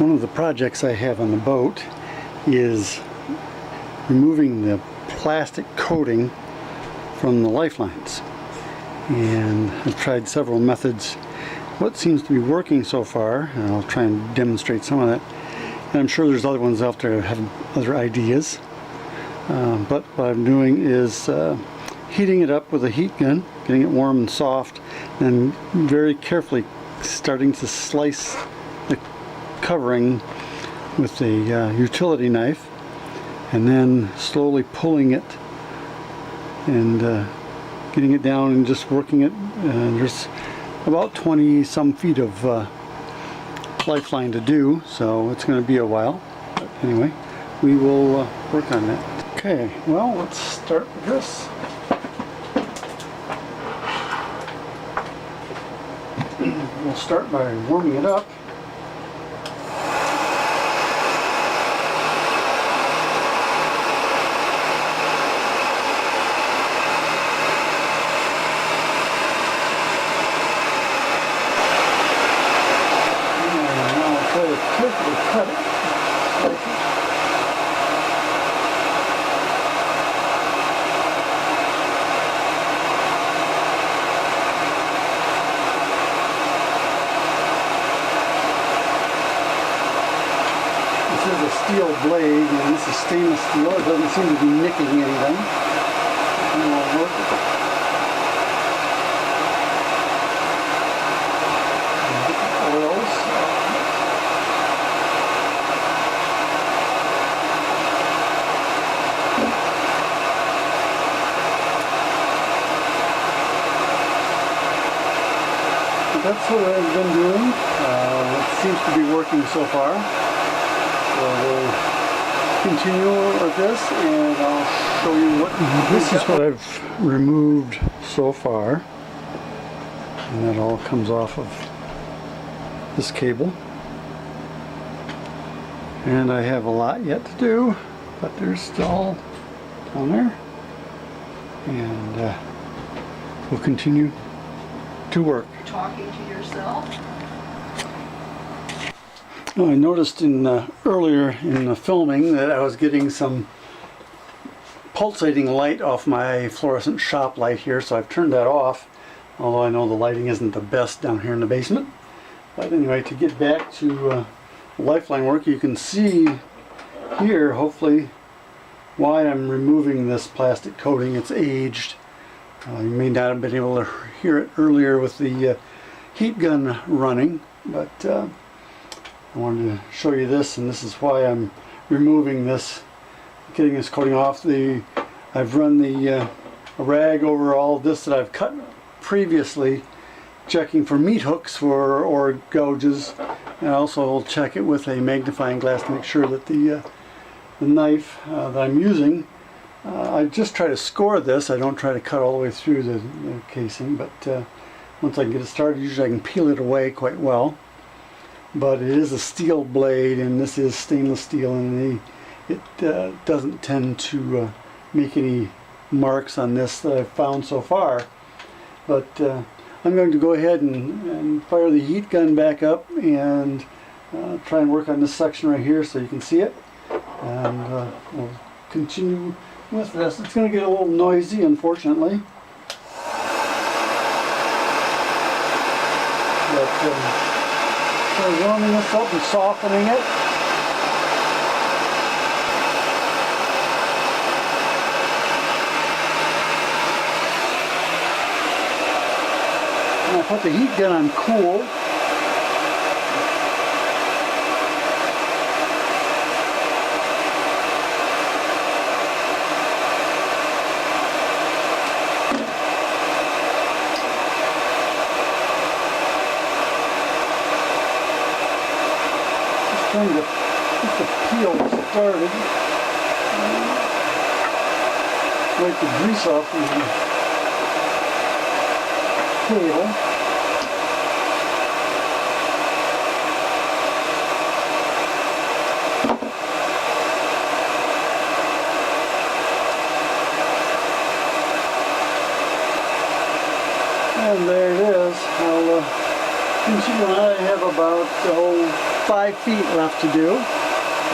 One of the projects I have on the boat is removing the plastic coating from the lifelines. And I've tried several methods. What seems to be working so far, and I'll try and demonstrate some of that. And I'm sure there's other ones out there that have other ideas. But what I'm doing is heating it up with a heat gun, getting it warm and soft, and very carefully starting to slice the covering with a utility knife, and then slowly pulling it and getting it down and just working it. There's about 20 some feet of lifeline to do, so it's going to be a while. But anyway, we will work on that. Okay, well, let's start with this. We'll start by warming it up. Carefully cut it. This is a steel blade, and this is stainless steel. It doesn't seem to be nicking anything. And we'll work it. Oils. That's what I've been doing. It seems to be working so far. So we'll continue with this, and I'll show you what. This is what I've removed so far, and that all comes off of this cable. And I have a lot yet to do, but there's still down there, and we'll continue to work. Talking to yourself? Oh, I noticed earlier in the filming that I was getting some pulsating light off my fluorescent shop light here, so I've turned that off, although I know the lighting isn't the best down here in the basement. But anyway, to get back to lifeline work, you can see here, hopefully, why I'm removing this plastic coating. It's aged. You may not have been able to hear it earlier with the heat gun running, but I wanted to show you this, and this is why I'm removing this, getting this coating off. I've run the a rag over all of this that I've cut previously, checking for meat hooks or gouges, and I also will check it with a magnifying glass to make sure that the knife that I'm using, I just try to score this. I don't try to cut all the way through the casing, but once I get it started, usually I can peel it away quite well. But it is a steel blade, and this is stainless steel, and it doesn't tend to make any marks on this that I've found so far. But I'm going to go ahead and fire the heat gun back up and try and work on this section right here so you can see it. And we'll continue with this. It's going to get a little noisy, unfortunately. But so warming this up and softening it. And I put the heat gun on cool. Trying to get the peel started. Wipe the grease off the cable. And there it is. I'll continue on. I have about 5 feet left to do,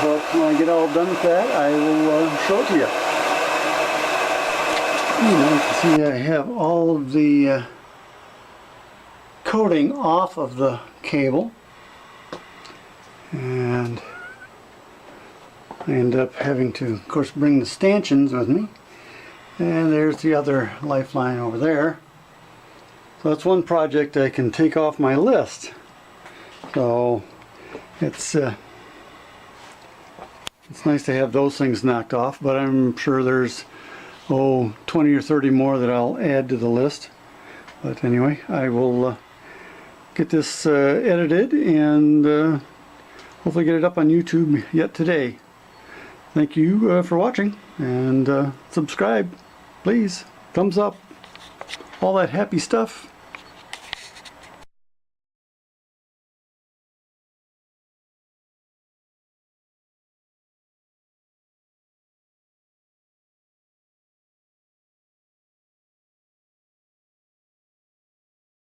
but when I get all done with that, I will show it to you. Now you can see I have all of the coating off of the cable, and I end up having to, of course, bring the stanchions with me. And there's the other lifeline over there. So that's one project I can take off my list. So it's nice to have those things knocked off, but I'm sure there's 20 or 30 more that I'll add to the list. But anyway, I will get this edited and hopefully get it up on YouTube yet today. Thank you for watching, and subscribe, please. Thumbs up, all that happy stuff.